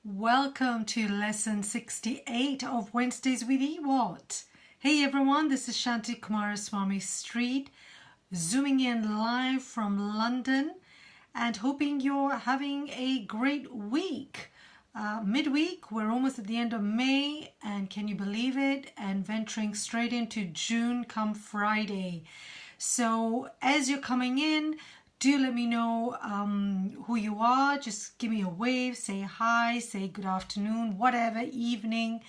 Welcome to lesson 68 of Wednesdays with EWAT. Hey everyone, this is Shanti Kumaraswamy Street, zooming in live from London and hoping you're having a great week. Midweek, we're almost at the end of May, and can you believe it? And venturing straight into June come Friday. So as you're coming in, do let me know who you are. Just give me a wave, say hi, say good afternoon, whatever, evening.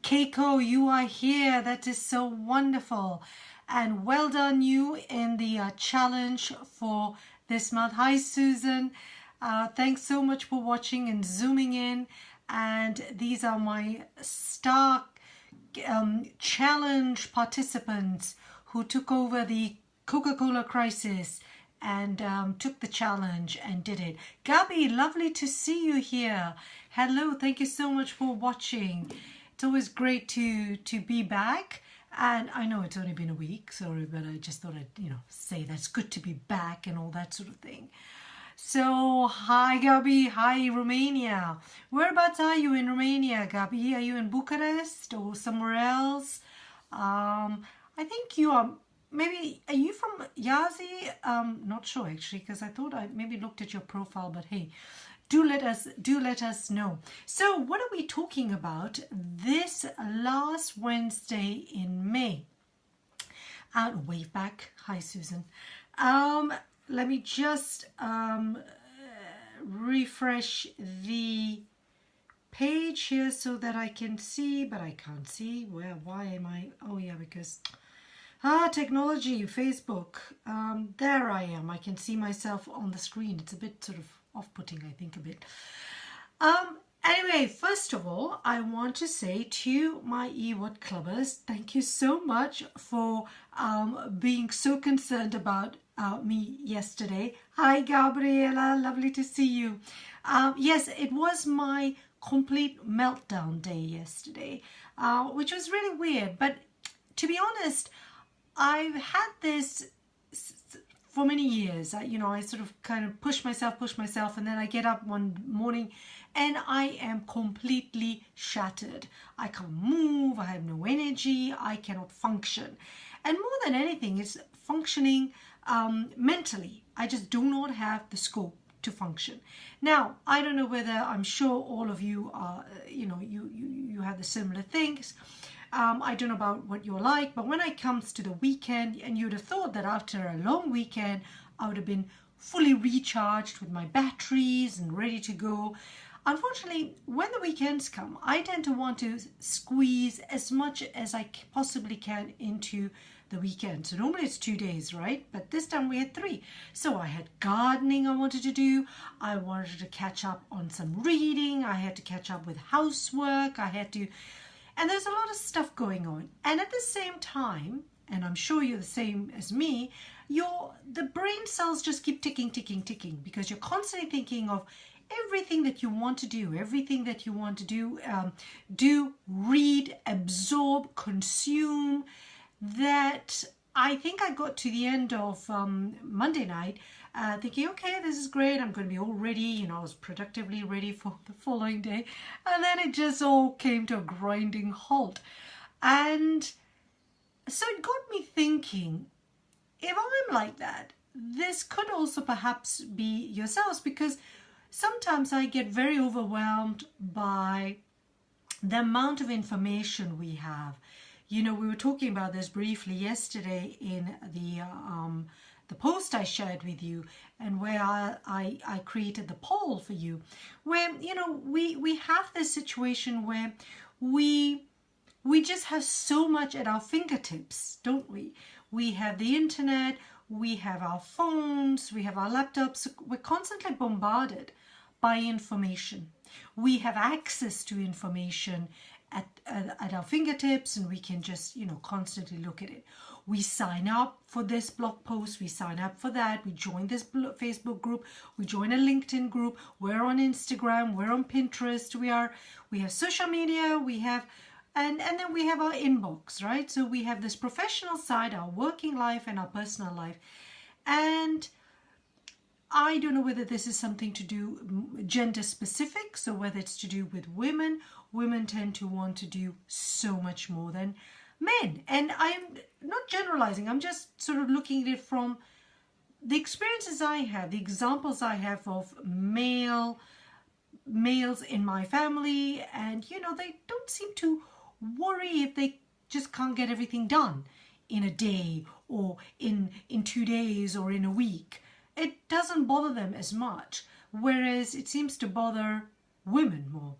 Keiko, you are here. That is so wonderful. And well done you in the challenge for this month. Hi, Susan. Thanks so much for watching and zooming in. And these are my star challenge participants who took over the Coca-Cola crisis and took the challenge and did it. Gabi, lovely to see you here. Hello, thank you so much for watching. It's always great to be back. And I know it's only been a week, sorry, but I just thought I'd say that's good to be back and all that sort of thing. So, hi Gabi, hi Romania. Whereabouts are you in Romania, Gabi? Are you in Bucharest or somewhere else? I think you are. Maybe, are you from Yazi? Not sure actually, because I thought I maybe looked at your profile, but hey, do let us know. So what are we talking about this last Wednesday in May? Wave back. Hi, Susan. Let me just refresh the page here so that I can see, but I can't see. Why am I? Oh yeah, because technology, Facebook. There I am. I can see myself on the screen. It's a bit sort of off-putting, I think, a bit. Anyway, first of all, I want to say to my EWAT clubbers, thank you so much for being so concerned about me yesterday. Hi, Gabriela. Lovely to see you. Yes, it was my complete meltdown day yesterday, which was really weird. But to be honest, I've had this for many years. I sort of kind of push myself, and then I get up one morning and I am completely shattered. I can't move, I have no energy, I cannot function. And more than anything, it's functioning mentally. I just do not have the scope to function. Now, I don't know whether, I'm sure all of you are, you have the similar things. I don't know about what you're like, but when it comes to the weekend, and you'd have thought that after a long weekend, I would have been fully recharged with my batteries and ready to go. Unfortunately, when the weekends come, I tend to want to squeeze as much as I possibly can into the weekend. So normally it's 2 days, right? But this time we had 3. So I had gardening I wanted to do. I wanted to catch up on some reading. I had to catch up with housework. And there's a lot of stuff going on. And at the same time, and I'm sure you're the same as me, the brain cells just keep ticking, because you're constantly thinking of everything that you want to do, do, read, absorb, consume, that I think I got to the end of Monday night thinking, okay, this is great. I'm going to be all ready. I was productively ready for the following day. And then it just all came to a grinding halt. And so it got me thinking, if I'm like that, this could also perhaps be yourselves, because sometimes I get very overwhelmed by the amount of information we have. We were talking about this briefly yesterday in the post I shared with you, and where I created the poll for you, where we have this situation where we just have so much at our fingertips, don't we? We have the internet, we have our phones, we have our laptops. We're constantly bombarded by information. We have access to information at our fingertips, and we can just constantly look at it. We sign up for this blog post, we sign up for that, we join this Facebook group, we join a LinkedIn group, we're on Instagram, we're on Pinterest, we have social media, we have and then we have our inbox, right? So we have this professional side, our working life, and our personal life. And I don't know whether this is something to do gender specific, so whether it's to do with women. Women tend to want to do so much more than men. And I'm not generalizing, I'm just sort of looking at it from the experiences I have, the examples I have of males in my family, and they don't seem to worry if they just can't get everything done in a day or in 2 days or in a week. It doesn't bother them as much, whereas it seems to bother women more.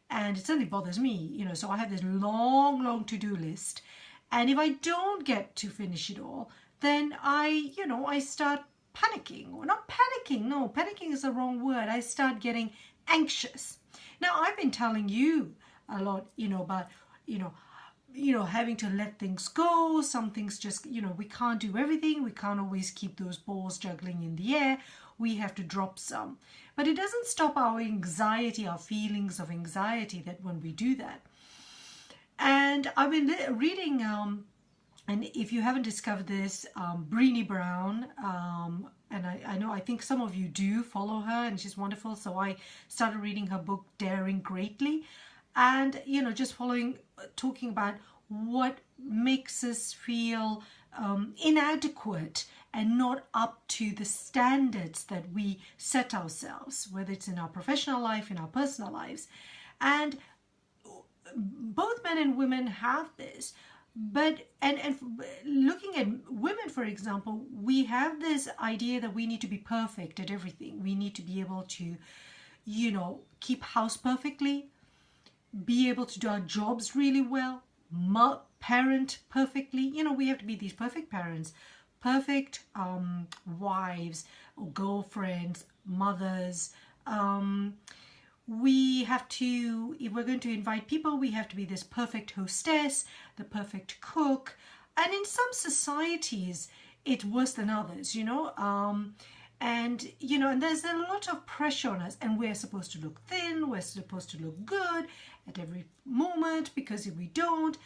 And it certainly bothers me, so I have this long to-do list, and if I don't get to finish it all, then I start panicking. Or not panicking, no, panicking is the wrong word. I start getting anxious. Now, I've been telling you a lot, about, having to let things go. Some things just, we can't do everything. We can't always keep those balls juggling in the air. We have to drop some. But it doesn't stop our anxiety, our feelings of anxiety that when we do that. And I've been reading, and if you haven't discovered this, Brené Brown, and I think some of you do follow her, and she's wonderful. So I started reading her book, Daring Greatly. And, just talking about what makes us feel inadequate and not up to the standards that we set ourselves, whether it's in our professional life, in our personal lives. And both men and women have this. But, and looking at women, for example, we have this idea that we need to be perfect at everything. We need to be able to, keep house perfectly, be able to do our jobs really well, parent perfectly. We have to be these perfect parents, perfect wives or girlfriends, mothers. We have to, if we're going to invite people, we have to be this perfect hostess, the perfect cook. And in some societies, it's worse than others, and there's a lot of pressure on us, and we're supposed to look thin, we're supposed to look good at every moment, because if we don't,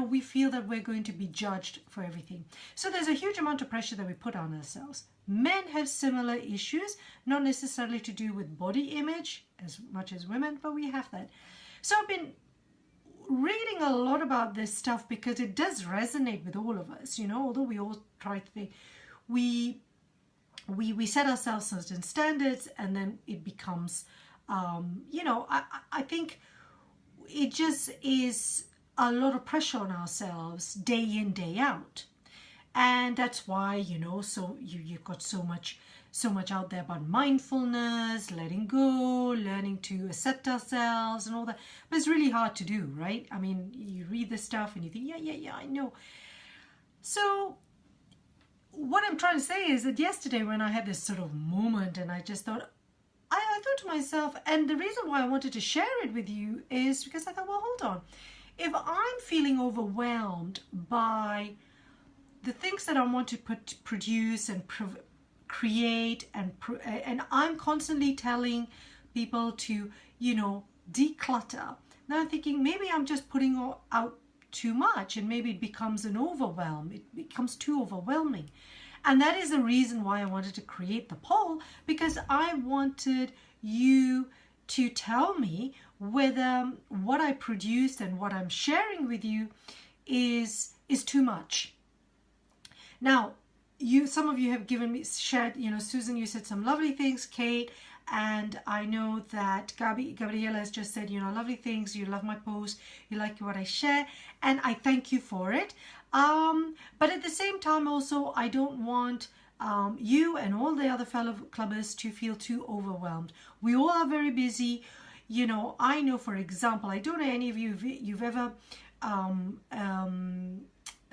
we feel that we're going to be judged for everything. So there's a huge amount of pressure that we put on ourselves. Men have similar issues, not necessarily to do with body image as much as women, but we have that. So I've been reading a lot about this stuff because it does resonate with all of us, although we all try to think, we set ourselves certain standards, and then it becomes, I think it just is a lot of pressure on ourselves day in, day out. And that's why, so you've got so much out there about mindfulness, letting go, learning to accept ourselves and all that. But it's really hard to do, right? I mean, you read this stuff and you think, yeah, I know. So what I'm trying to say is that yesterday when I had this sort of moment, and I just thought, I thought to myself, and the reason why I wanted to share it with you is because I thought, well, hold on. If I'm feeling overwhelmed by the things that I want to produce and create, and I'm constantly telling people to, declutter. Now I'm thinking maybe I'm just putting out too much, and maybe it becomes an overwhelm. It becomes too overwhelming. And that is the reason why I wanted to create the poll, because I wanted you to tell me whether what I produced and what I'm sharing with you is too much. Now, some of you have shared, Susan, you said some lovely things, Kate, and I know that Gabriela has just said, lovely things, you love my post, you like what I share, and I thank you for it. But at the same time also, I don't want you and all the other fellow clubbers to feel too overwhelmed. We all are very busy. I know, for example, I don't know any of you if you've ever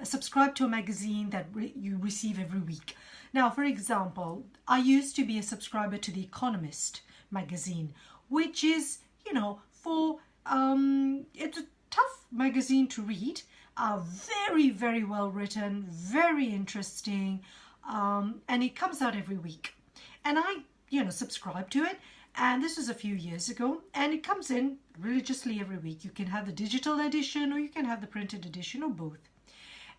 subscribe to a magazine that you receive every week. Now, for example, I used to be a subscriber to The Economist magazine, which is, for it's a tough magazine to read, very, very well written, very interesting, and it comes out every week. And I, subscribe to it. And this was a few years ago, and it comes in religiously every week. You can have the digital edition, or you can have the printed edition, or both.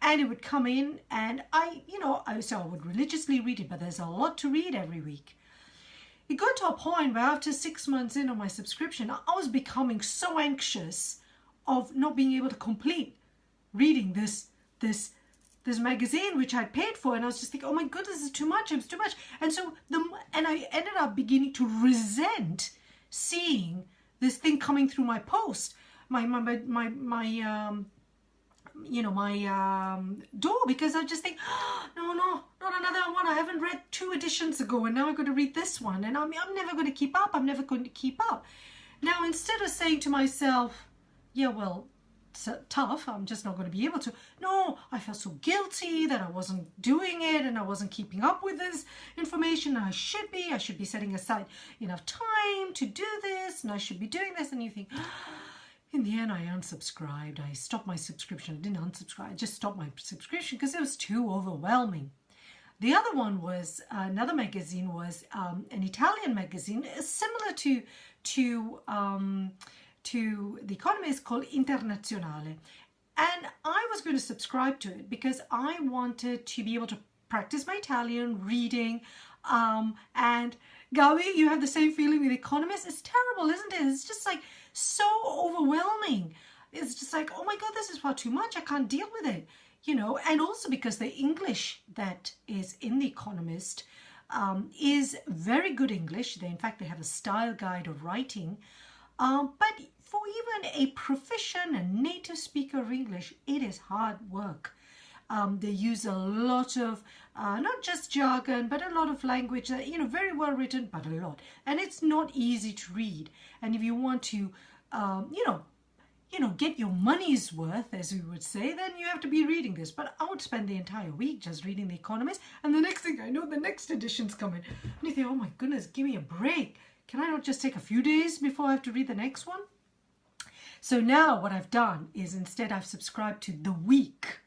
And it would come in, and I would religiously read it, but there's a lot to read every week. it got to a point where after 6 months in on my subscription, I was becoming so anxious of not being able to complete reading this magazine which I'd paid for, and I was just thinking, oh my goodness, this is too much, it's too much. And so I ended up beginning to resent seeing this thing coming through my post, my door, because I just think, oh, no, not another one. I haven't read 2 editions ago, and now I've got to read this one, and I'm never going to keep up. I'm never going to keep up. Now, instead of saying to myself, yeah, well, it's tough, I'm just not going to be able to. No, I felt so guilty that I wasn't doing it and I wasn't keeping up with this information. And I should be setting aside enough time to do this, and I should be doing this. And you think, in the end, I unsubscribed. I stopped my subscription. I didn't unsubscribe. I just stopped my subscription because it was too overwhelming. The other one was another magazine, was an Italian magazine similar to The Economist, called Internazionale. And I was going to subscribe to it because I wanted to be able to practice my Italian reading. And Gawi, you have the same feeling with The Economist? It's terrible, isn't it? It's just like so overwhelming. It's just like, oh my God, this is far too much. I can't deal with it. And also because the English that is in The Economist is very good English. In fact, they have a style guide of writing. But for even a proficient and native speaker of English, it is hard work. They use a lot of, not just jargon, but a lot of language that, very well written, but a lot. And it's not easy to read. And if you want to, get your money's worth, as we would say, then you have to be reading this. But I would spend the entire week just reading The Economist. And the next thing I know, the next edition's coming. And you think, oh my goodness, give me a break. Can I not just take a few days before I have to read the next one? So now what I've done is instead I've subscribed to The Week.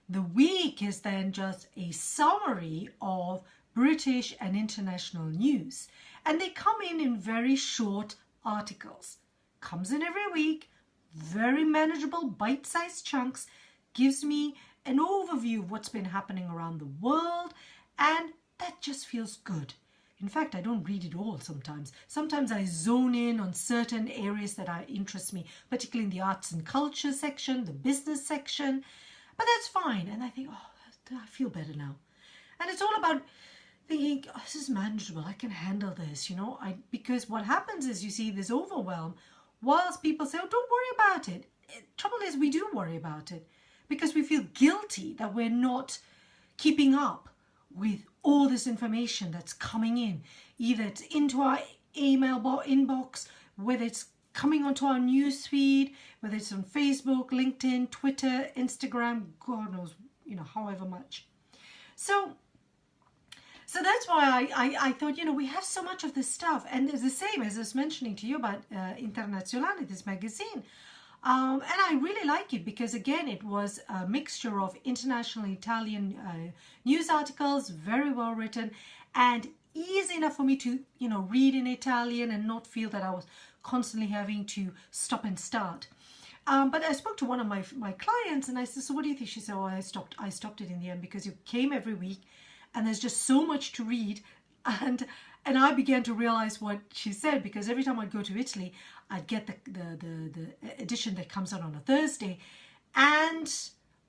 The Week is then just a summary of British and international news. And they come in very short articles. Comes in every week, very manageable, bite-sized chunks, gives me an overview of what's been happening around the world, and that just feels good. In fact, I don't read it all sometimes. Sometimes I zone in on certain areas that interest me, particularly in the arts and culture section, the business section. But that's fine. And I think, oh, I feel better now. And it's all about thinking, oh, this is manageable. I can handle this, because what happens is you see this overwhelm, whilst people say, oh, don't worry about it. Trouble is, we do worry about it because we feel guilty that we're not keeping up with all this information that's coming in. Either it's into our email inbox, whether it's coming onto our news feed, whether it's on Facebook, LinkedIn, Twitter, Instagram, God knows, however much. So that's why I thought, we have so much of this stuff. And it's the same as I was mentioning to you about Internazionale, this magazine. And I really like it because, again, it was a mixture of international Italian news articles, very well written, and easy enough for me to, read in Italian and not feel that I was constantly having to stop and start. But I spoke to one of my clients and I said, so what do you think? She said, oh, I stopped it in the end because you came every week and there's just so much to read. And I began to realize what she said, because every time I'd go to Italy, I'd get the edition that comes out on a Thursday. And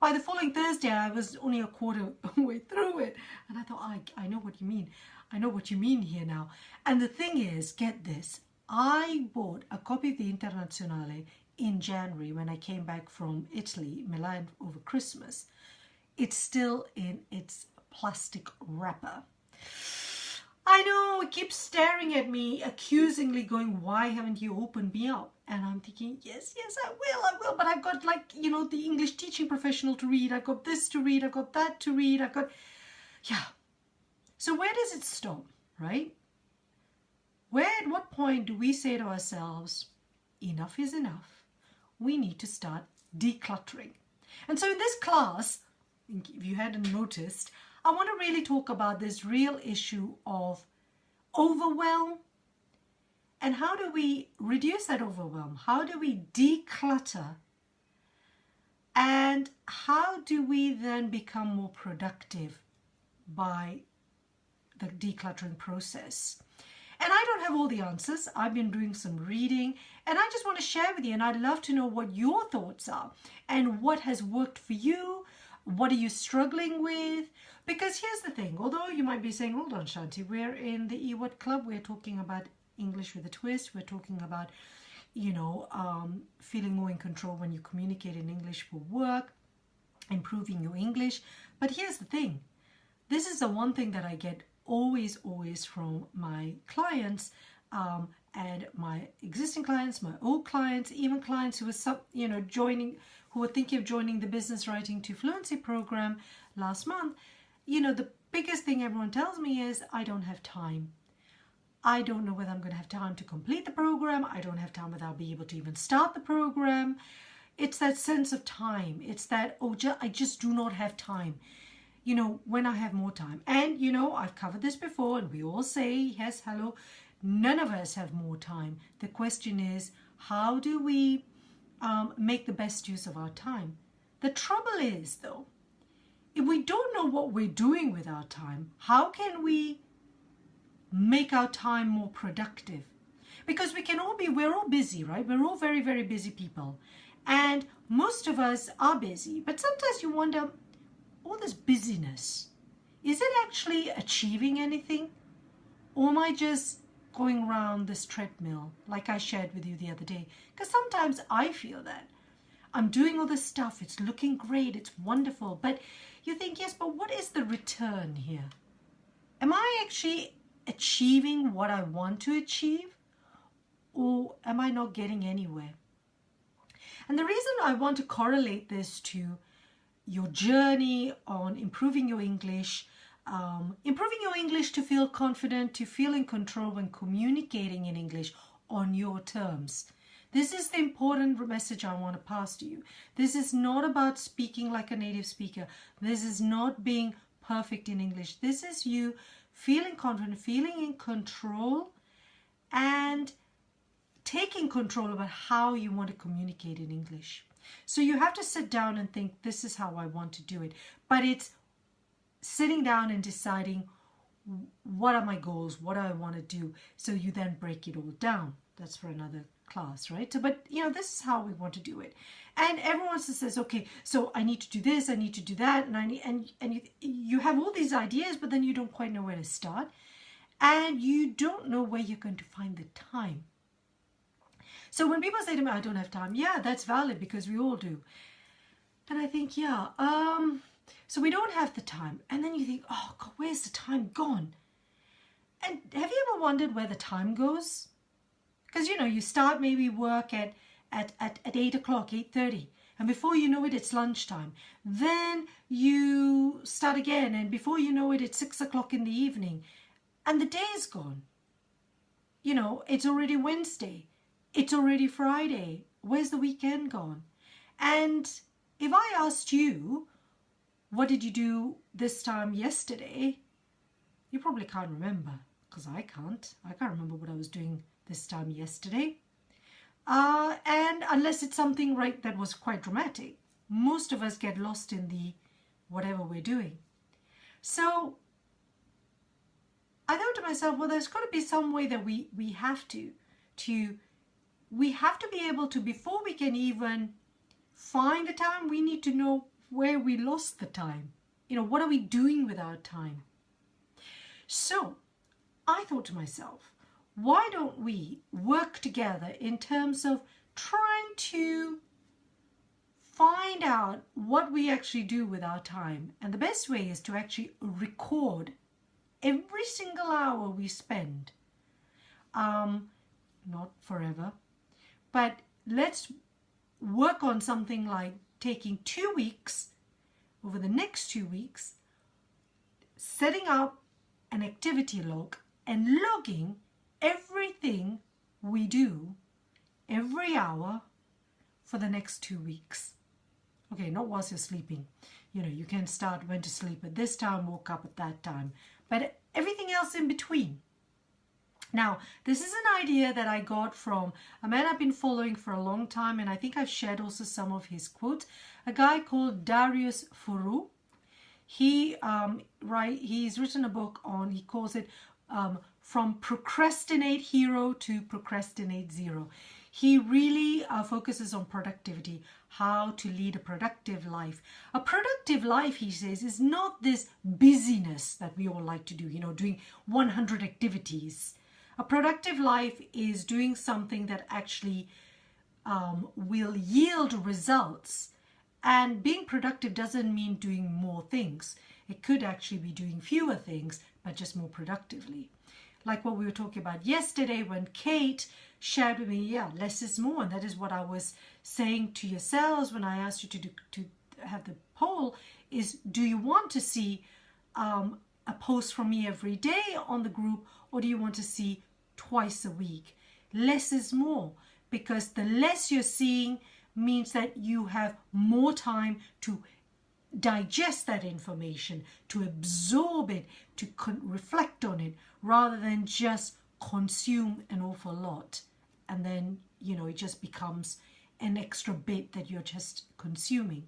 by the following Thursday, I was only a quarter way through it. And I thought, I know what you mean. I know what you mean here now. And the thing is, get this, I bought a copy of the Internazionale in January when I came back from Italy, Milan, over Christmas. It's still in its plastic wrapper. I know, it keeps staring at me accusingly, going, why haven't you opened me up? And I'm thinking, yes, I will. But I've got, the English teaching professional to read. I've got this to read. I've got that to read. Yeah. So where does it stop, right? At what point do we say to ourselves, enough is enough? We need to start decluttering. And so in this class, if you hadn't noticed, I want to really talk about this real issue of overwhelm and how do we reduce that overwhelm? How do we declutter? And how do we then become more productive by the decluttering process? And I don't have all the answers. I've been doing some reading and I just want to share with you, and I'd love to know what your thoughts are and what has worked for you. What are you struggling with? Because here's the thing, although you might be saying, hold on, Shanti, we're in the EWAT club, we're talking about English with a twist, we're talking about, feeling more in control when you communicate in English for work, improving your English. But here's the thing, this is the one thing that I get always from my clients, and my existing clients, my old clients, even clients who are who were thinking of joining the Business Writing to Fluency program last month. The biggest thing everyone tells me is, I don't have time. I don't know whether I'm going to have time to complete the program. I don't have time whether I'll be able to even start the program. It's that sense of time. It's that, I just do not have time. When I have more time. And, I've covered this before, and we all say, yes, hello, none of us have more time. The question is, how do we make the best use of our time? The trouble is, though, if we don't know what we're doing with our time, how can we make our time more productive? Because we're all busy, right? We're all very, very busy people. And most of us are busy. But sometimes you wonder, all this busyness, is it actually achieving anything? Or am I just going around this treadmill like I shared with you the other day? Because sometimes I feel that. I'm doing all this stuff, it's looking great, it's wonderful. But you think, yes, but what is the return here? Am I actually achieving what I want to achieve? Or am I not getting anywhere? And the reason I want to correlate this to your journey on improving your English to feel confident, to feel in control when communicating in English on your terms. This is the important message I want to pass to you. This is not about speaking like a native speaker. This is not being perfect in English. This is you feeling confident, feeling in control, and taking control about how you want to communicate in English. So you have to sit down and think, this is how I want to do it. But it's sitting down and deciding, what are my goals? What do I want to do? So you then break it all down. That's for another class, right? So, but this is how we want to do it. And everyone says, okay, so I need to do this, I need to do that, and you have all these ideas, but then you don't quite know where to start, and you don't know where you're going to find the time. So when people say to me, I don't have time, yeah, that's valid, because we all do. And I think, yeah, so we don't have the time. And then you think, oh God, where's the time gone? And have you ever wondered where the time goes? Because, you start maybe work at 8 o'clock, 8:30. And before you know it, it's lunchtime. Then you start again. And before you know it, it's 6 o'clock in the evening. And the day is gone. It's already Wednesday. It's already Friday. Where's the weekend gone? And if I asked you, what did you do this time yesterday? You probably can't remember, because I can't. I can't remember what I was doing this time yesterday. And unless it's something that was quite dramatic, most of us get lost in the whatever we're doing. So I thought to myself, well, there's got to be some way that we have to be able to, before we can even find the time, we need to know where we lost the time. What are we doing with our time? So I thought to myself, why don't we work together in terms of trying to find out what we actually do with our time? And the best way is to actually record every single hour we spend. Not forever, but let's work on something like taking 2 weeks, over the next 2 weeks, setting up an activity log and logging everything we do every hour for the next 2 weeks. Okay, not whilst you're sleeping. You can start, went to sleep at this time, woke up at that time, but everything else in between. Now, this is an idea that I got from a man I've been following for a long time, and I think I've shared also some of his quotes, a guy called Darius Furu. He's written a book on, he calls it from procrastinate hero to procrastinate zero. He really focuses on productivity, how to lead a productive life. A productive life, he says, is not this busyness that we all like to do, doing 100 activities. A productive life is doing something that actually will yield results. And being productive doesn't mean doing more things. It could actually be doing fewer things, but just more productively. Like what we were talking about yesterday when Kate shared with me, yeah, less is more. And that is what I was saying to yourselves when I asked you to have the poll is, do you want to see a post from me every day on the group, or do you want to see twice a week? Less is more, because the less you're seeing means that you have more time to digest that information, to absorb it, to reflect on it, rather than just consume an awful lot. And then, it just becomes an extra bit that you're just consuming.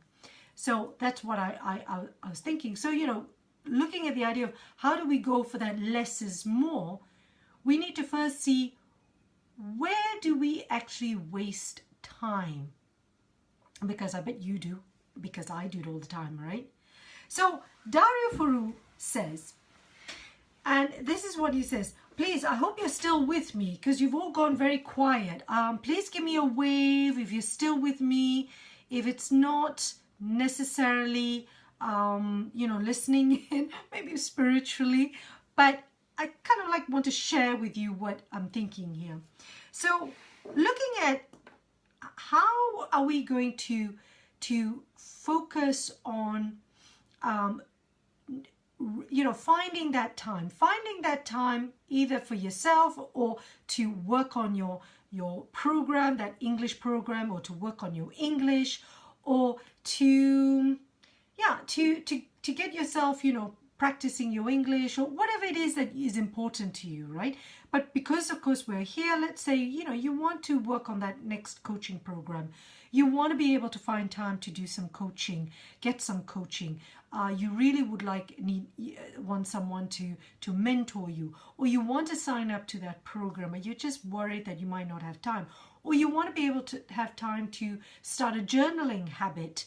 So that's what I was thinking. So, looking at the idea of how do we go for that less is more, we need to first see, where do we actually waste time? Because I bet you do, because I do it all the time, right? So Dario Furu says, and this is what he says, please, I hope you're still with me, because you've all gone very quiet. Please give me a wave if you're still with me. If it's not necessarily, listening in, maybe spiritually, but I kind of want to share with you what I'm thinking here. So looking at how are we going to focus on, finding that time either for yourself or to work on your program, that English program, or to work on your English, or to get yourself, practicing your English, or whatever it is that is important to you, right? But because, of course, we're here, let's say, you want to work on that next coaching program. You want to be able to find time to do some coaching, get some coaching. You really would want someone to mentor you, or you want to sign up to that program, or you're just worried that you might not have time, or you want to be able to have time to start a journaling habit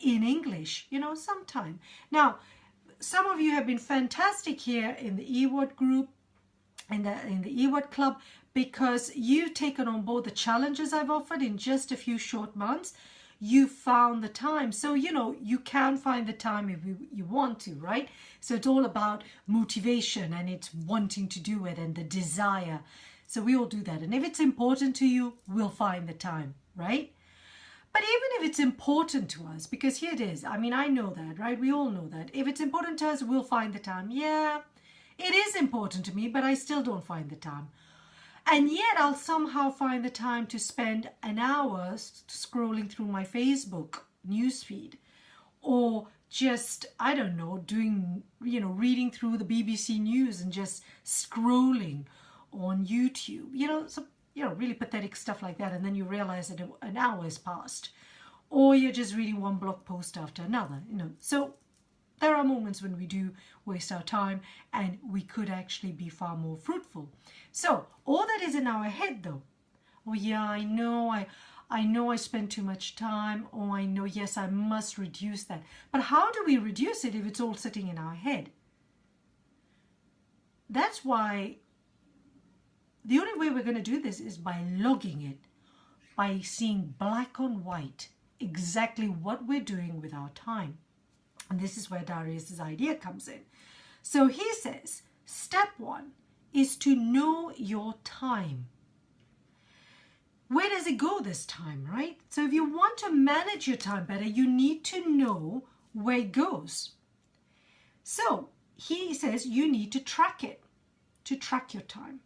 in English, sometime. Now, some of you have been fantastic here in the EWAT group, in the EWAT club, because you've taken on board the challenges I've offered in just a few short months. You found the time. So, you can find the time if you want to, right? So it's all about motivation, and it's wanting to do it, and the desire. So we all do that. And if it's important to you, we'll find the time, right? But even if it's important to us, because here it is, I know that, right? We all know that. If it's important to us, we'll find the time. Yeah, it is important to me, but I still don't find the time. And yet I'll somehow find the time to spend an hour scrolling through my Facebook newsfeed, or just, I don't know, doing, reading through the BBC News and just scrolling on YouTube, so, really pathetic stuff like that. And then you realize that an hour has passed, or you're just reading one blog post after another, So there are moments when we do waste our time, and we could actually be far more fruitful. So all that is in our head, though, oh yeah, I know I spend too much time. Oh, I know, yes, I must reduce that. But how do we reduce it if it's all sitting in our head? That's why the only way we're going to do this is by logging it, by seeing black on white exactly what we're doing with our time. And this is where Darius's idea comes in. So he says, step 1 is to know your time. Where does it go this time, right? So if you want to manage your time better, you need to know where it goes. So he says you need to track it, to track your time.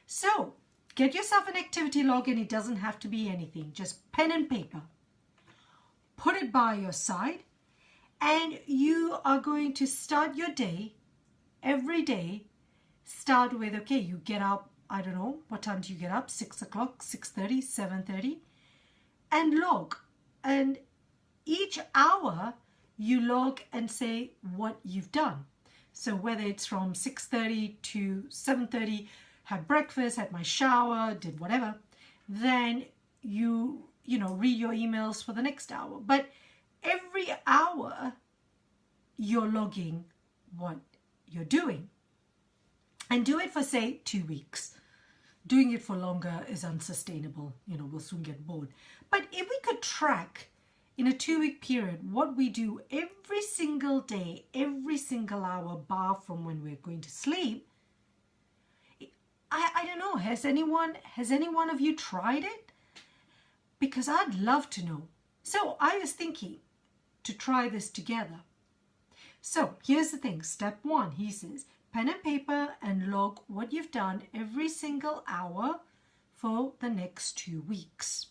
So get yourself an activity log, and it doesn't have to be anything, just pen and paper. Put it by your side, and you are going to start your day, every day. Start with, okay, you get up, I don't know, what time do you get up? 6 o'clock, 6:30, 7:30, and log. And each hour you log and say what you've done. So whether it's from 6:30 to 7:30, had breakfast, had my shower, did whatever, then you read your emails for the next hour. But every hour you're logging what you're doing. And do it for, say, 2 weeks. Doing it for longer is unsustainable. We'll soon get bored. But if we could track in a 2-week period what we do every single day, every single hour, bar from when we're going to sleep, I don't know, has any one of you tried it? Because I'd love to know. So I was thinking to try this together. So here's the thing. Step 1, he says, pen and paper and log what you've done every single hour for the next 2 weeks.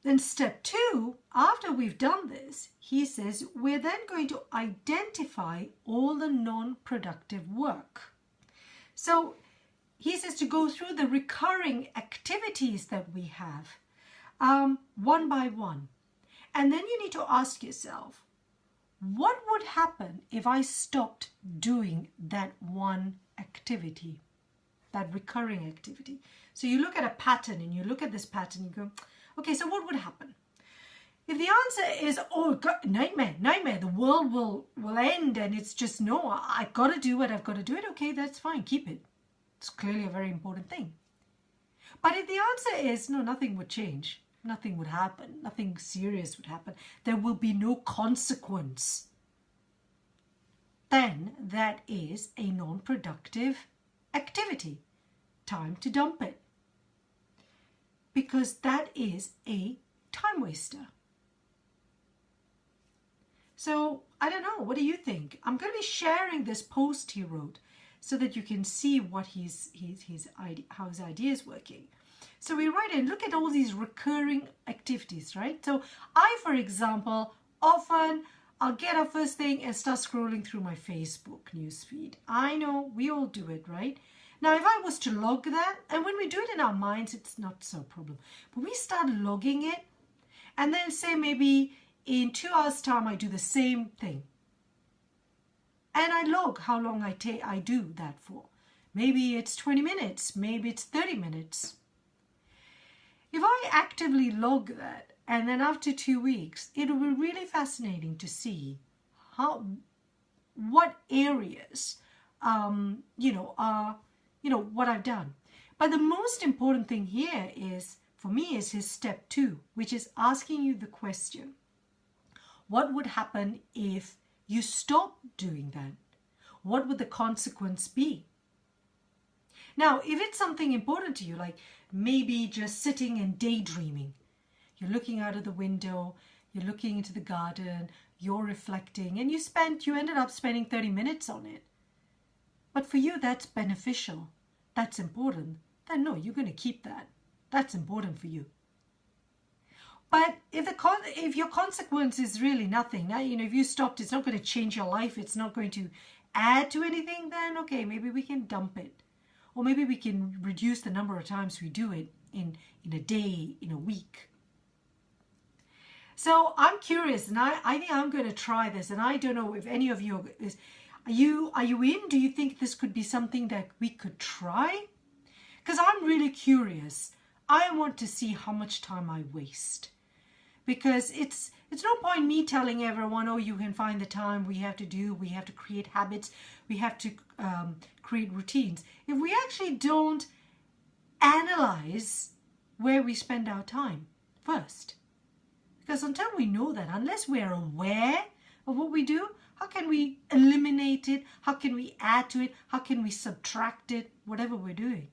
Then step 2, after we've done this, he says, we're then going to identify all the non-productive work. So he says to go through the recurring activities that we have one by one. And then you need to ask yourself, what would happen if I stopped doing that one activity, that recurring activity? So you look at a pattern and you look at this pattern, you go, okay, so what would happen? If the answer is, oh, God, nightmare, the world will end and it's just, no, I've got to do it, okay, that's fine, keep it. It's clearly a very important thing. But if the answer is, no, nothing would change, nothing would happen, nothing serious would happen, there will be no consequence, then that is a non-productive activity. Time to dump it. Because that is a time waster. So, I don't know, what do you think? I'm going to be sharing this post he wrote so that you can see what how his idea is working. So we write in, look at all these recurring activities, right? So I, for example, often I'll get up first thing and start scrolling through my Facebook newsfeed. I know, we all do it, right? Now, if I was to log that, and when we do it in our minds, it's not so a problem. But we start logging it, and then say maybe in 2 hours' time, I do the same thing. And I log how long I do that for. Maybe it's 20 minutes, maybe it's 30 minutes. If I actively log that, and then after 2 weeks, it will be really fascinating to see what areas, what I've done. But the most important thing here is, for me, is his step 2, which is asking you the question, what would happen if you stop doing that? What would the consequence be? Now, if it's something important to you, like maybe just sitting and daydreaming, you're looking out of the window, you're looking into the garden, you're reflecting, and you ended up spending 30 minutes on it. But for you, that's beneficial. That's important. Then no, you're going to keep that. That's important for you. But if your consequence is really nothing, if you stopped, it's not going to change your life, it's not going to add to anything, then okay, maybe we can dump it. Or maybe we can reduce the number of times we do it in a day, in a week. So I'm curious, and I think I'm going to try this, and I don't know if any of you are you in? Do you think this could be something that we could try? Because I'm really curious. I want to see how much time I waste. Because it's no point me telling everyone, oh, you can find the time, we have to create habits, we have to create routines. If we actually don't analyze where we spend our time first. Because until we know that, unless we're aware of what we do, how can we eliminate it? How can we add to it? How can we subtract it? Whatever we're doing.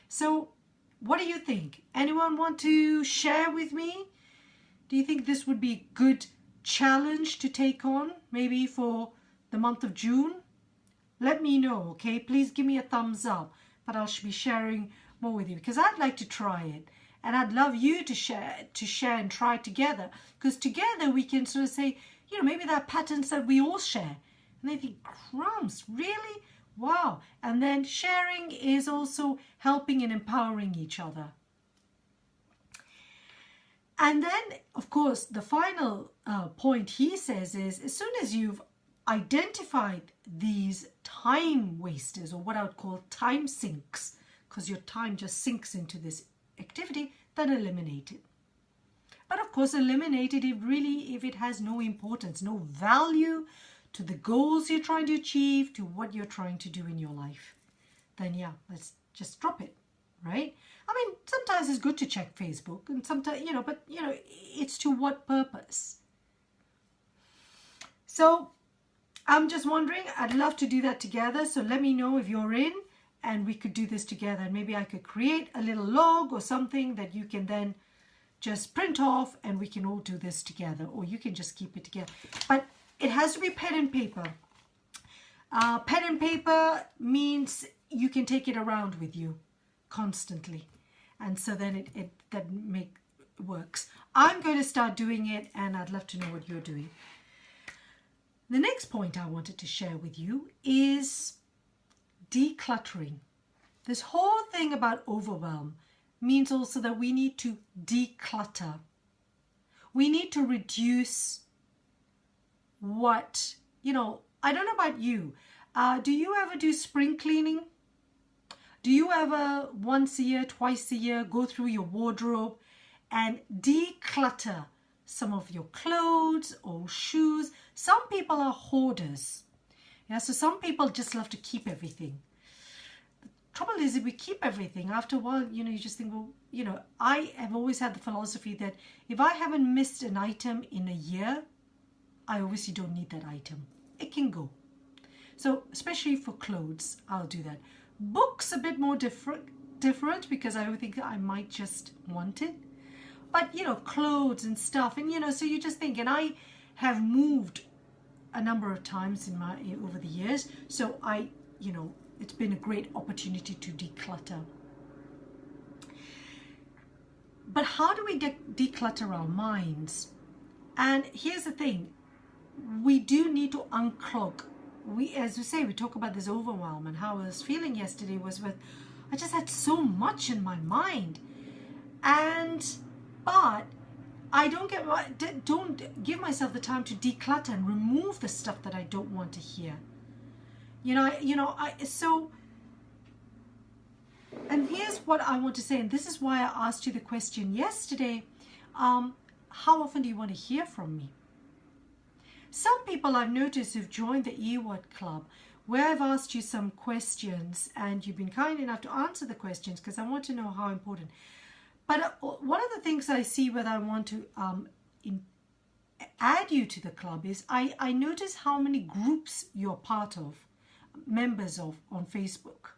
So, what do you think? Anyone want to share with me? Do you think this would be a good challenge to take on? Maybe for the month of June? Let me know, okay? Please give me a thumbs up. But I'll be sharing more with you because I'd like to try it. And I'd love you to share and try together. Because together we can sort of say, maybe there are patterns that we all share. And they think, crumbs, really? Wow. And then sharing is also helping and empowering each other. And then, of course, the final point he says is, as soon as you've identified these time wasters, or what I would call time sinks, because your time just sinks into this activity, then eliminate it. But of course, eliminate it if it has no importance, no value to the goals you're trying to achieve, to what you're trying to do in your life. Then yeah, let's just drop it, right? I mean, sometimes it's good to check Facebook, and sometimes, but it's to what purpose? So I'm just wondering, I'd love to do that together. So let me know if you're in, and we could do this together. And maybe I could create a little log or something that you can then just print off, and we can all do this together, or you can just keep it together. But it has to be pen and paper. Pen and paper means you can take it around with you constantly. And so then it works. I'm going to start doing it, and I'd love to know what you're doing. The next point I wanted to share with you is decluttering. This whole thing about overwhelm means also that we need to declutter. We need to reduce what, I don't know about you. Do you ever do spring cleaning? Do you ever once a year, twice a year, go through your wardrobe and declutter some of your clothes or shoes? Some people are hoarders. Yeah, so some people just love to keep everything. The trouble is, if we keep everything, after a while, you just think, well, I have always had the philosophy that if I haven't missed an item in a year, I obviously don't need that item. It can go. So especially for clothes, I'll do that. Books a bit more different because I think I might just want it. But clothes and stuff, and so you just think, and I have moved a number of times over the years, so it's been a great opportunity to declutter. But how do we declutter our minds? And here's the thing, we do need to unclog. As we say, we talk about this overwhelm, and how I was feeling yesterday was I just had so much in my mind, but I don't give myself the time to declutter and remove the stuff that I don't want to hear. And here's what I want to say, and this is why I asked you the question yesterday, how often do you want to hear from me? Some people I've noticed who've joined the EWAT club, where I've asked you some questions, and you've been kind enough to answer the questions because I want to know how important. But one of the things I see whether I want to add you to the club is I notice how many groups you're part of, members of, on Facebook.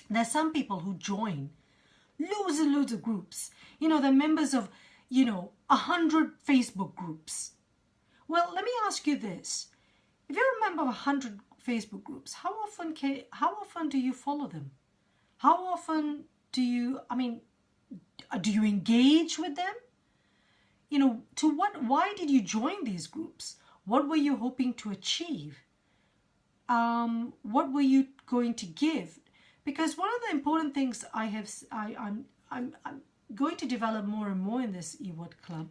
There's some people who join loads and loads of groups. They're members of, 100 Facebook groups. Well, let me ask you this. If you're a member of 100 Facebook groups, how often do you follow them? How often do you engage with them? Why did you join these groups? What were you hoping to achieve? What were you going to give? Because one of the important things I'm going to develop more and more in this EWAT club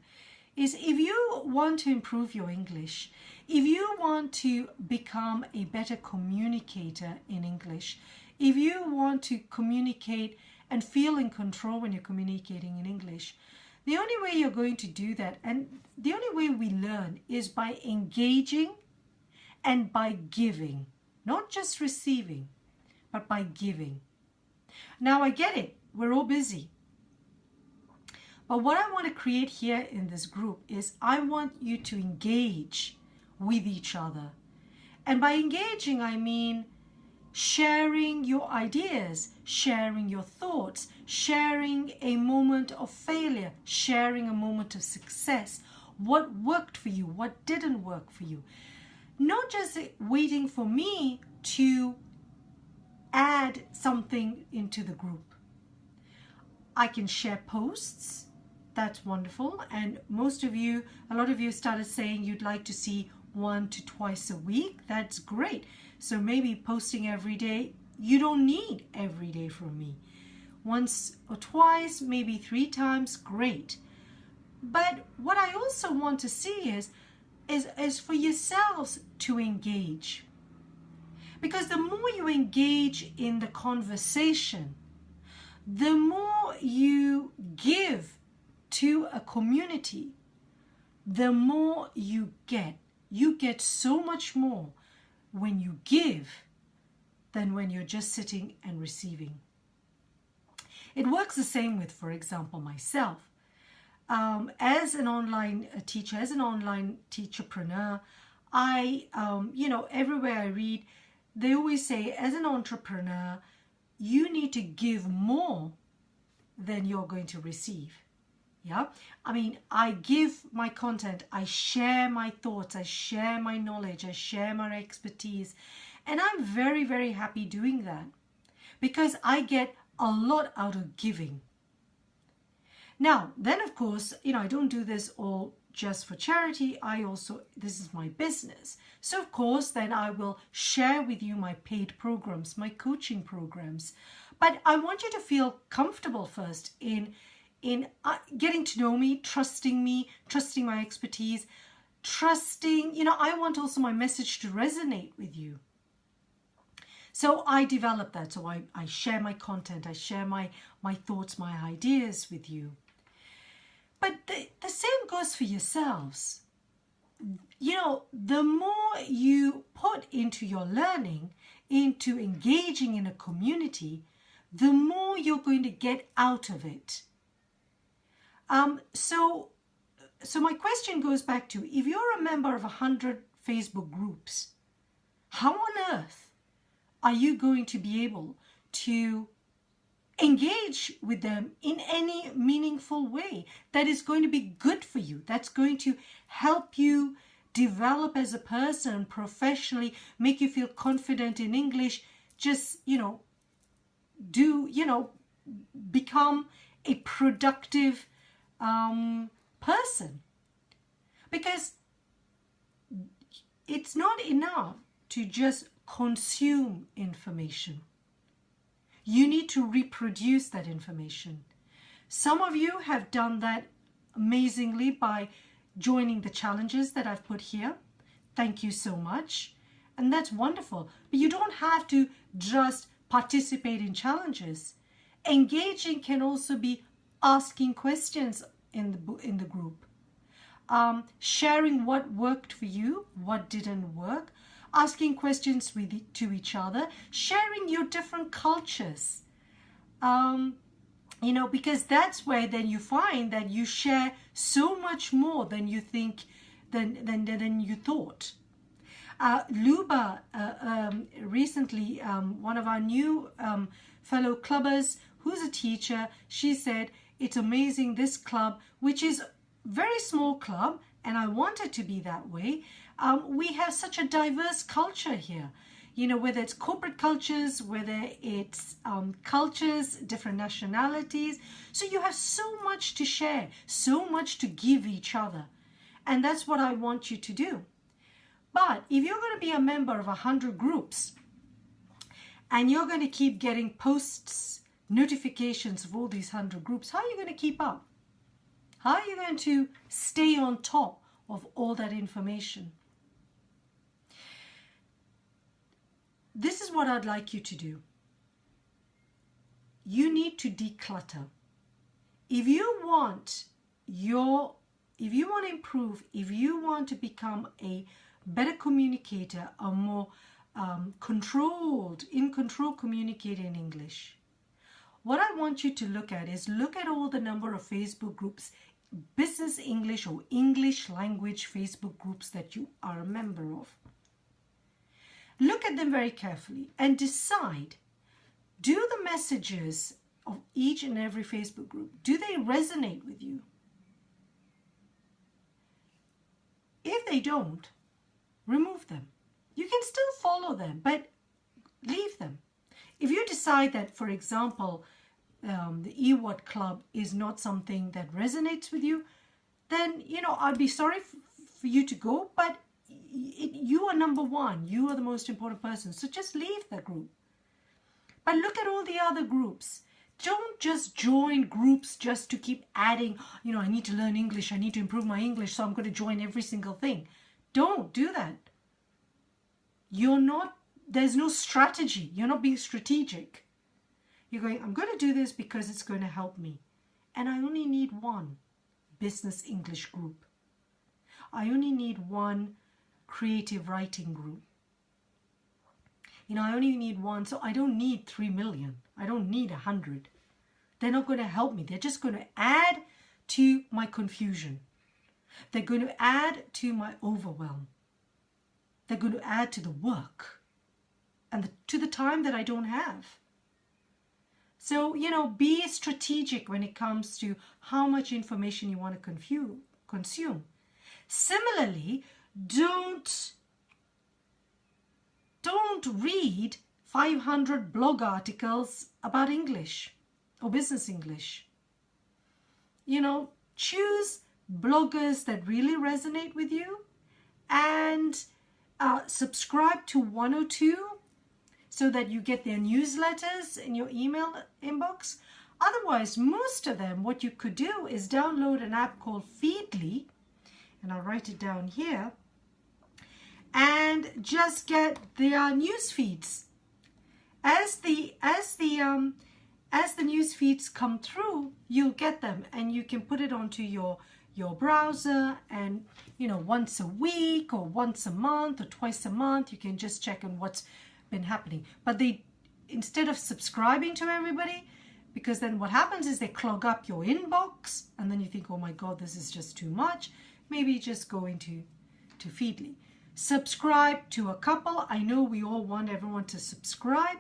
is, if you want to improve your English, if you want to become a better communicator in English, if you want to communicate and feel in control when you're communicating in English, the only way you're going to do that, and the only way we learn, is by engaging and by giving. Not just receiving, but by giving. Now, I get it. We're all busy. But what I want to create here in this group is I want you to engage with each other. And by engaging, I mean sharing your ideas, sharing your thoughts, sharing a moment of failure, sharing a moment of success, what worked for you, what didn't work for you. Not just waiting for me to add something into the group. I can share posts. That's wonderful. And a lot of you started saying you'd like to see 1 to twice a week. That's great. So maybe posting every day. You don't need every day from me. Once or twice, maybe 3 times, great. But what I also want to see is for yourselves to engage. Because the more you engage in the conversation, the more you give to a community, the more you get. You get so much more when you give than when you're just sitting and receiving. It works the same with, for example, myself. As an online teacher, as an online teacherpreneur, I, everywhere I read, they always say, as an entrepreneur, you need to give more than you're going to receive. Yeah, I mean, I give my content, I share my thoughts, I share my knowledge, I share my expertise, and I'm very, very happy doing that because I get a lot out of giving. Now, then, of course, I don't do this all just for charity. This is my business. So, of course, then I will share with you my paid programs, my coaching programs. But I want you to feel comfortable first in getting to know me, trusting my expertise, I want also my message to resonate with you. So I develop that. So I share my content, I share my thoughts, my ideas with you. But the same goes for yourselves. The more you put into your learning, into engaging in a community, the more you're going to get out of it. So my question goes back to, if you're a member of 100 Facebook groups, how on earth are you going to be able to engage with them in any meaningful way that is going to be good for you, that's going to help you develop as a person professionally, make you feel confident in English, just, become a productive person? Because it's not enough to just consume information. You need to reproduce that information. Some of you have done that amazingly by joining the challenges that I've put here. Thank you so much. And that's wonderful. But you don't have to just participate in challenges. Engaging can also be asking questions in the group. Sharing what worked for you, what didn't work. Asking questions to each other, sharing your different cultures, because that's where then you find that you share so much more than you think, than you thought. Luba, recently, one of our new fellow clubbers, who's a teacher, she said, it's amazing, this club, which is a very small club, and I want it to be that way. We have such a diverse culture here, whether it's corporate cultures, whether it's cultures, different nationalities. So you have so much to share, so much to give each other. And that's what I want you to do. But if you're going to be a member of 100 groups and you're going to keep getting posts, notifications of all these 100 groups, how are you going to keep up? How are you going to stay on top of all that information? This is what I'd like you to do. You need to declutter. If you want to improve, if you want to become a better communicator, a more in control communicator in English, what I want you to look at all the number of Facebook groups, business English or English language Facebook groups that you are a member of. Look at them very carefully and decide, do the messages of each and every Facebook group, do they resonate with you? If they don't, remove them. You can still follow them, but leave them. If you decide that, for example, the EWAT club is not something that resonates with you, then, I'd be sorry for you to go, but you are number one. You are the most important person. So just leave that group. But look at all the other groups. Don't just join groups just to keep adding, I need to learn English, I need to improve my English, so I'm going to join every single thing. Don't do that. There's no strategy. You're not being strategic. You're going, I'm going to do this because it's going to help me. And I only need one business English group. I only need one creative writing group. I only need one, so I don't need 3 million. I don't need 100. They're not going to help me. They're just going to add to my confusion. They're going to add to my overwhelm. They're going to add to the work and to the time that I don't have. So, be strategic when it comes to how much information you want to consume. Similarly, don't read 500 blog articles about English or business English. Choose bloggers that really resonate with you and subscribe to one or two so that you get their newsletters in your email inbox. Otherwise, most of them, what you could do is download an app called Feedly, and I'll write it down here, and just get their news feeds. As the news feeds come through, you'll get them, and you can put it onto your browser, and once a week or once a month or twice a month, you can just check on what's been happening. But instead of subscribing to everybody, because then what happens is they clog up your inbox, and then you think, oh my God, this is just too much. Maybe just go into Feedly. Subscribe to a couple. I know we all want everyone to subscribe,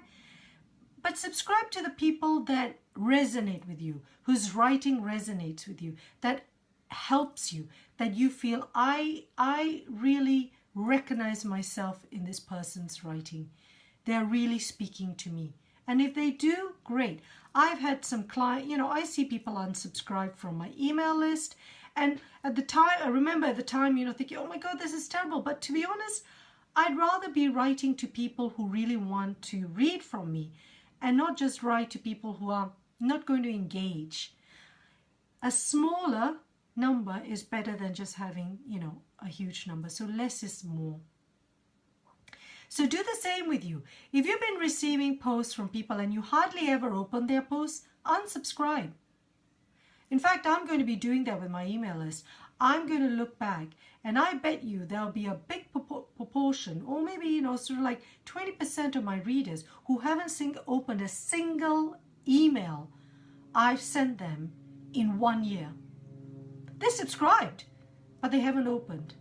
but subscribe to the people that resonate with you, whose writing resonates with you, that helps you, that you feel, I really recognize myself in this person's writing. They're really speaking to me. And if they do, great. I've had some clients, I see people unsubscribe from my email list. And at the time, I remember at the time, thinking, oh my God, this is terrible. But to be honest, I'd rather be writing to people who really want to read from me and not just write to people who are not going to engage. A smaller number is better than just having, a huge number. So less is more. So do the same with you. If you've been receiving posts from people and you hardly ever open their posts, unsubscribe. In fact, I'm going to be doing that with my email list. I'm going to look back, and I bet you there'll be a big proportion, or maybe, sort of like 20% of my readers who haven't opened a single email I've sent them in 1 year. They subscribed, but they haven't opened.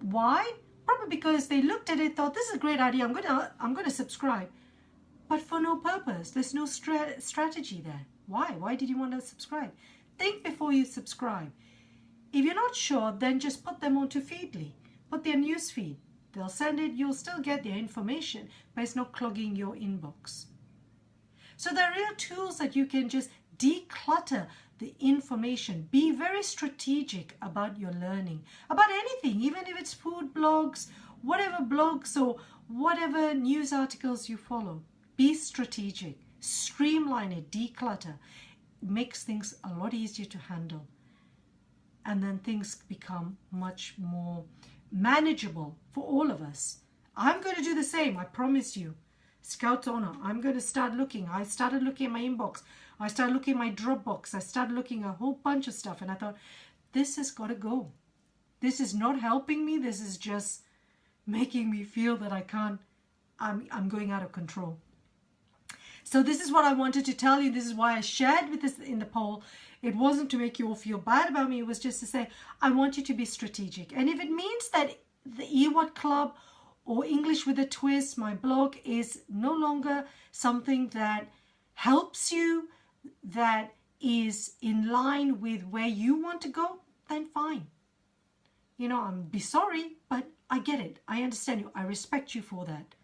Why? Probably because they looked at it, thought, this is a great idea, I'm going to subscribe. But for no purpose. There's no strategy there. Why? Why did you want to subscribe? Think before you subscribe. If you're not sure, then just put them onto Feedly. Put their news feed. They'll send it. You'll still get their information, but it's not clogging your inbox. So there are real tools that you can just declutter the information. Be very strategic about your learning, about anything, even if it's food blogs, whatever blogs or whatever news articles you follow. Be strategic. Streamline it, declutter. It makes things a lot easier to handle. And then things become much more manageable for all of us. I'm going to do the same, I promise you. Scout's honor. I'm going to start looking. I started looking at my inbox. I started looking at my Dropbox. I started looking at a whole bunch of stuff. And I thought, this has got to go. This is not helping me. This is just making me feel that I'm going out of control. So this is what I wanted to tell you. This is why I shared with this in the poll. It wasn't to make you all feel bad about me. It was just to say, I want you to be strategic. And if it means that the EWAT Club or English with a Twist, my blog, is no longer something that helps you, that is in line with where you want to go, then fine. I'm be sorry, but I get it. I understand you. I respect you for that.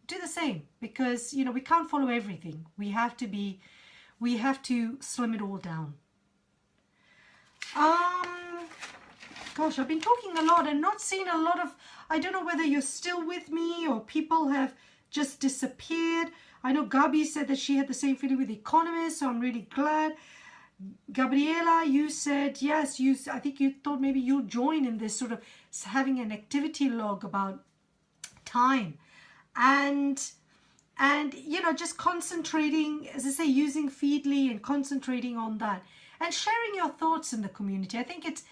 Do the same, because we can't follow everything. We have to slim it all down. Gosh, I've been talking a lot and not seen a lot of, I don't know whether you're still with me or people have just disappeared. I know Gabi said that she had the same feeling with The Economist, so I'm really glad. Gabriela, you said yes. I think you thought maybe you'll join in this sort of having an activity log about time, and just concentrating, as I say, using Feedly and concentrating on that and sharing your thoughts in the community. I think it's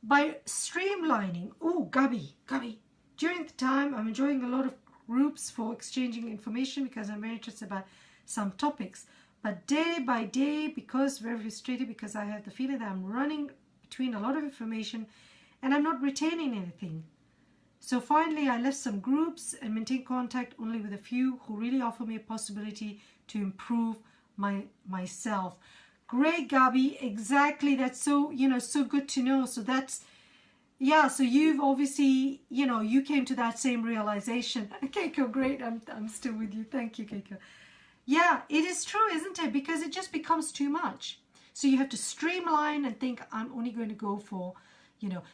by streamlining. Oh, Gabi, during the time I'm enjoying a lot of groups for exchanging information because I'm very interested about some topics. But day by day, because very frustrated, because I have the feeling that I'm running between a lot of information and I'm not retaining anything. So finally, I left some groups and maintain contact only with a few who really offer me a possibility to improve myself. Great, Gabi. Exactly. That's so, so good to know. So that's, yeah, so you've obviously, you came to that same realization. Keiko, great. I'm still with you. Thank you, Keiko. Yeah, it is true, isn't it? Because it just becomes too much. So you have to streamline and think, I'm only going to go for,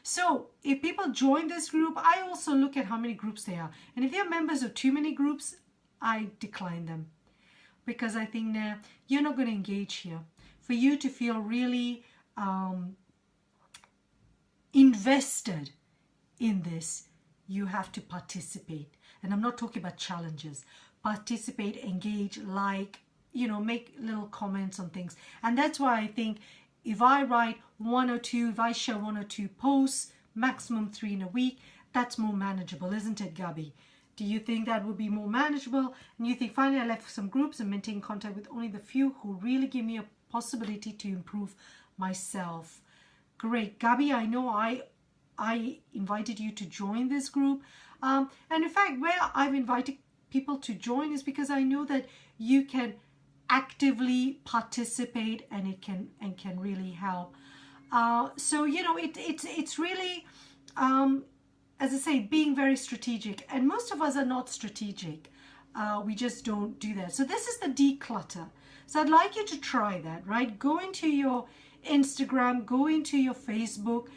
So if people join this group, I also look at how many groups they are. And if they are members of too many groups, I decline them. Because I think, nah, you're not going to engage here. For you to feel really invested in this, you have to participate. And I'm not talking about challenges. Participate, engage, like, make little comments on things. And that's why I think if I write if I share 1 or 2 posts, maximum 3 in a week, that's more manageable, isn't it, Gabi? Do you think that would be more manageable? And you think, finally, I left some groups and maintain contact with only the few who really give me a possibility to improve myself. Great. Gabi, I know I invited you to join this group. And in fact, where I've invited people to join is because I know that you can actively participate and it can really help. So it's really as I say, being very strategic, and most of us are not strategic. We just don't do that. So this is the declutter. So I'd like you to try that, right? Go into your Instagram, go into your Facebook,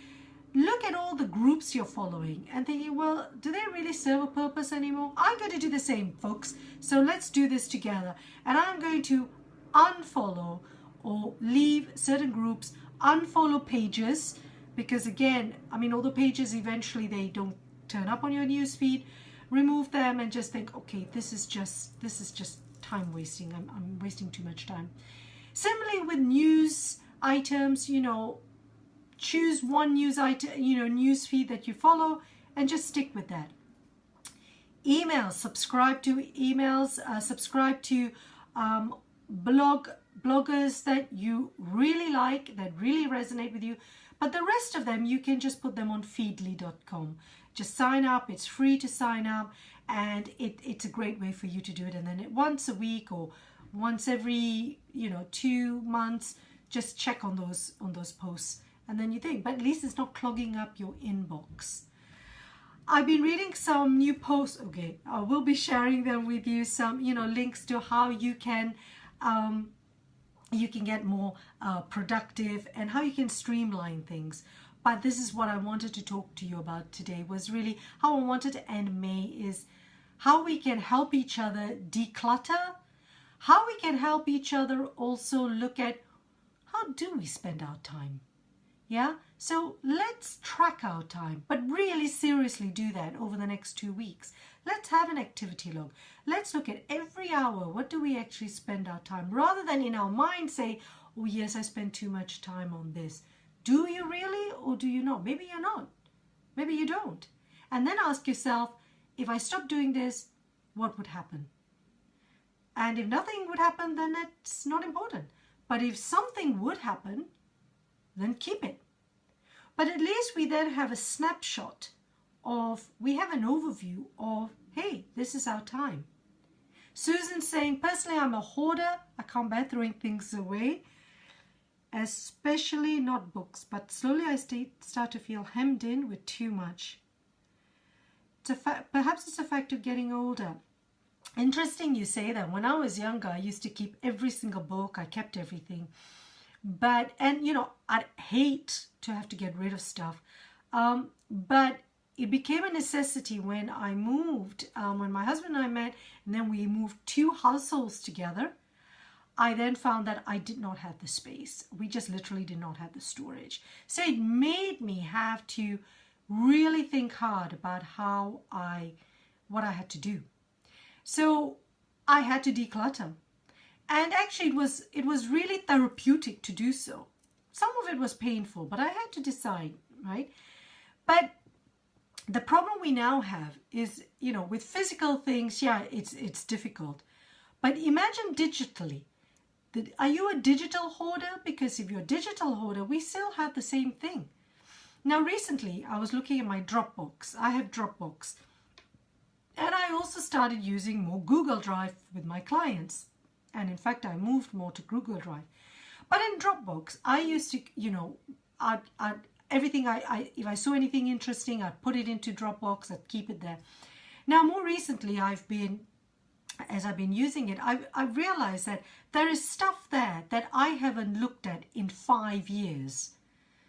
look at all the groups you're following and thinking, well, do they really serve a purpose anymore? I'm going to do the same, folks. So let's do this together. And I'm going to unfollow or leave certain groups, unfollow pages, because again, all the pages eventually they don't turn up on your newsfeed. Remove them and just think, okay, this is just time wasting. I'm wasting too much time. Similarly with news items, choose one news item, news feed that you follow and just stick with that. Emails, subscribe to emails, subscribe to bloggers that you really like, that really resonate with you. But the rest of them, you can just put them on feedly.com. Just sign up. It's free to sign up, and it's a great way for you to do it. And then once a week or once every 2 months, just check on those posts. And then you think, but at least it's not clogging up your inbox. I've been reading some new posts. Okay, I will be sharing them with you. Some, links to how you can get more productive and how you can streamline things. But this is what I wanted to talk to you about today, was really how I wanted to end May, is how we can help each other declutter, how we can help each other also look at how do we spend our time. Yeah, so let's track our time, but really seriously do that over the next 2 weeks. Let's have an activity log. Let's look at every hour, what do we actually spend our time, rather than in our mind say, oh yes, I spend too much time on this. Do you really, or do you not? Maybe you're not. Maybe you don't. And then ask yourself, if I stop doing this, what would happen? And if nothing would happen, then it's not important. But if something would happen, then keep it. But at least we then have a snapshot of, we have an overview of, hey, this is our time. Susan's saying, personally, I'm a hoarder. I can't bear throwing things away, especially not books. But slowly I start to feel hemmed in with too much. Perhaps it's a fact of getting older. Interesting you say that. When I was younger, I used to keep every single book. I kept everything. But, I'd hate to have to get rid of stuff. But it became a necessity when I moved, when my husband and I met, and then we moved 2 households together. I then found that I did not have the space. We just literally did not have the storage. So it made me have to really think hard about what I had to do. So I had to declutter. And actually it was really therapeutic to do so. Some of it was painful, but I had to decide, right? But the problem we now have is, with physical things, yeah, it's difficult. But imagine digitally. Are you a digital hoarder? Because if you're a digital hoarder, we still have the same thing. Now, recently, I was looking at my Dropbox. I have Dropbox. And I also started using more Google Drive with my clients. And in fact, I moved more to Google Drive. But in Dropbox, I used to, everything if I saw anything interesting, I'd put it into Dropbox, I'd keep it there. Now, more recently, as I've been using it, I've realized that there is stuff there that I haven't looked at in 5 years.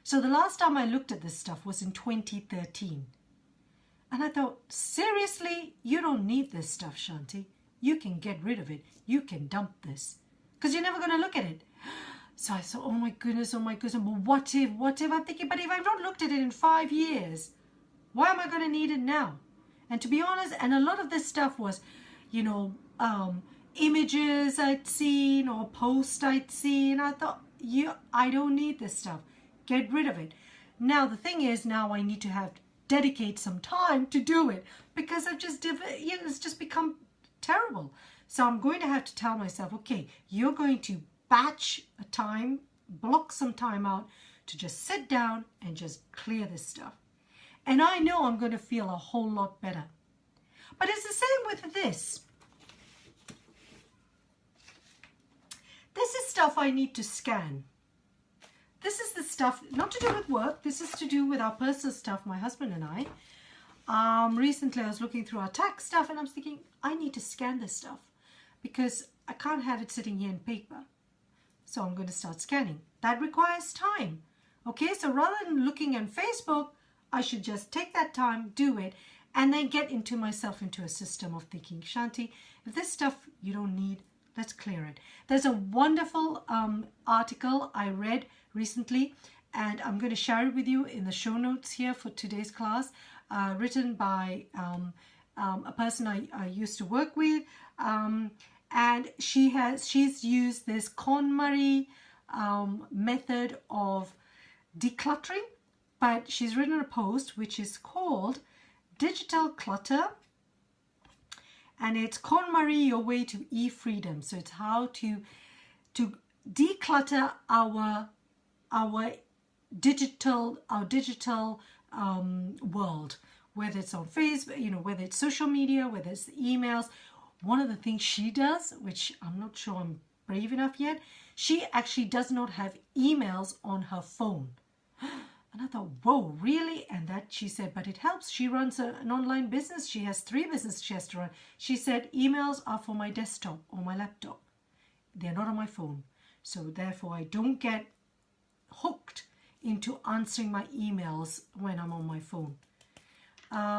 So the last time I looked at this stuff was in 2013. And I thought, seriously, you don't need this stuff, Shanti. You can get rid of it. You can dump this. Because you're never going to look at it. So I thought, oh my goodness. But what if? I'm thinking, but if I've not looked at it in 5 years, why am I going to need it now? And to be honest, and a lot of this stuff was, images I'd seen or posts I'd seen. I thought, I don't need this stuff. Get rid of it. Now, the thing is, now I need to dedicate some time to do it because it's just become terrible. So I'm going to have to tell myself, okay, you're going to batch a time, block some time out to just sit down and just clear this stuff. And I know I'm going to feel a whole lot better. But it's the same with this. This is stuff I need to scan. This is the stuff, not to do with work, this is to do with our personal stuff, my husband and I. Recently I was looking through our tax stuff and I was thinking, I need to scan this stuff because I can't have it sitting here in paper. So I'm going to start scanning. That requires time. Okay, so rather than looking on Facebook, I should just take that time, do it, and then get myself into a system of thinking, Shanti, if this stuff you don't need, let's clear it. There's a wonderful article I read recently, and I'm going to share it with you in the show notes here for today's class, written by a person I used to work with, and she's used this KonMari method of decluttering, but she's written a post which is called Digital Clutter, and it's KonMari, Your Way to E-Freedom. So it's how to declutter our digital world, whether it's on Facebook, whether it's social media, whether it's emails. One of the things she does, which I'm not sure I'm brave enough yet, she actually does not have emails on her phone. And I thought, whoa, really? And that she said, but it helps. She runs an online business. She has 3 businesses she has to run. She said, emails are for my desktop or my laptop. They're not on my phone. So therefore, I don't get hooked into answering my emails when I'm on my phone.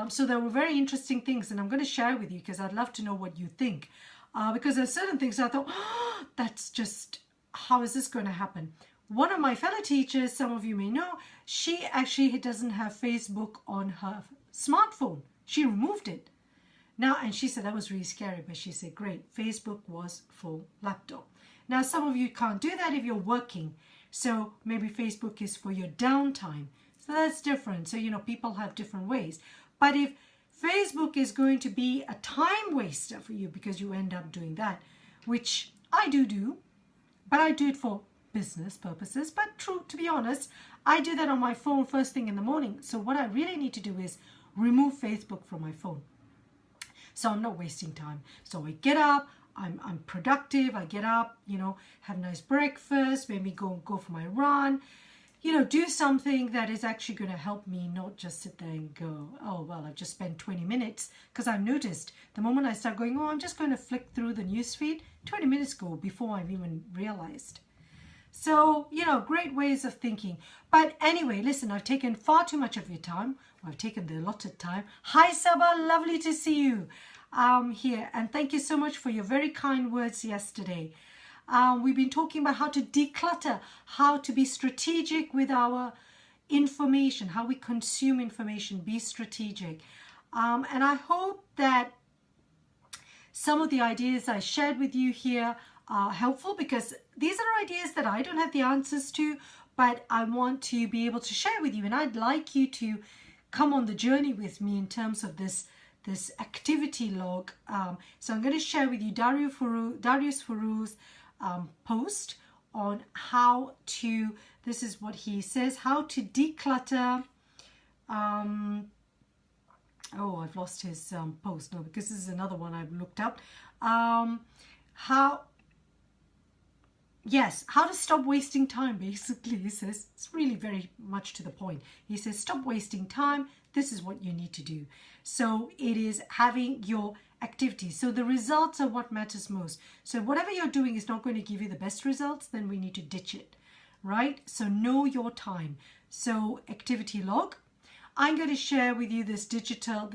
So there were very interesting things, and I'm going to share with you because I'd love to know what you think. Because there's certain things I thought, that's just, how is this going to happen? One of my fellow teachers, some of you may know, she actually doesn't have Facebook on her smartphone. She removed it. Now, and she said that was really scary, but she said, great, Facebook was for laptop. Now, some of you can't do that if you're working. So maybe Facebook is for your downtime. So that's different. So, people have different ways. But if Facebook is going to be a time waster for you because you end up doing that, which I do, but I do it for business purposes. But true, to be honest, I do that on my phone first thing in the morning. So what I really need to do is remove Facebook from my phone. So I'm not wasting time. So I get up, I'm productive, I get up, have a nice breakfast, maybe go for my run, do something that is actually going to help me, not just sit there and go, oh, well, I've just spent 20 minutes. Because I've noticed the moment I start going, I'm just going to flick through the newsfeed, 20 minutes go before I've even realized. So, great ways of thinking. But anyway, listen, I've taken far too much of your time. I've taken the allotted time. Hi, Saba. Lovely to see you here. And thank you so much for your very kind words yesterday. We've been talking about how to declutter, how to be strategic with our information, how we consume information, be strategic. And I hope that some of the ideas I shared with you here are helpful, because these are ideas that I don't have the answers to, but I want to be able to share with you. And I'd like you to come on the journey with me in terms of this activity log. So I'm going to share with you Darius Furu's post on how to, this is what he says, how to declutter. Oh, I've lost his post. No, because this is another one I've looked up. How to stop wasting time, basically. He says, it's really very much to the point. He says, stop wasting time. This is what you need to do. So it is having your activities. So the results are what matters most. So whatever you're doing is not going to give you the best results, then we need to ditch it, right? So know your time. So activity log. I'm going to share with you this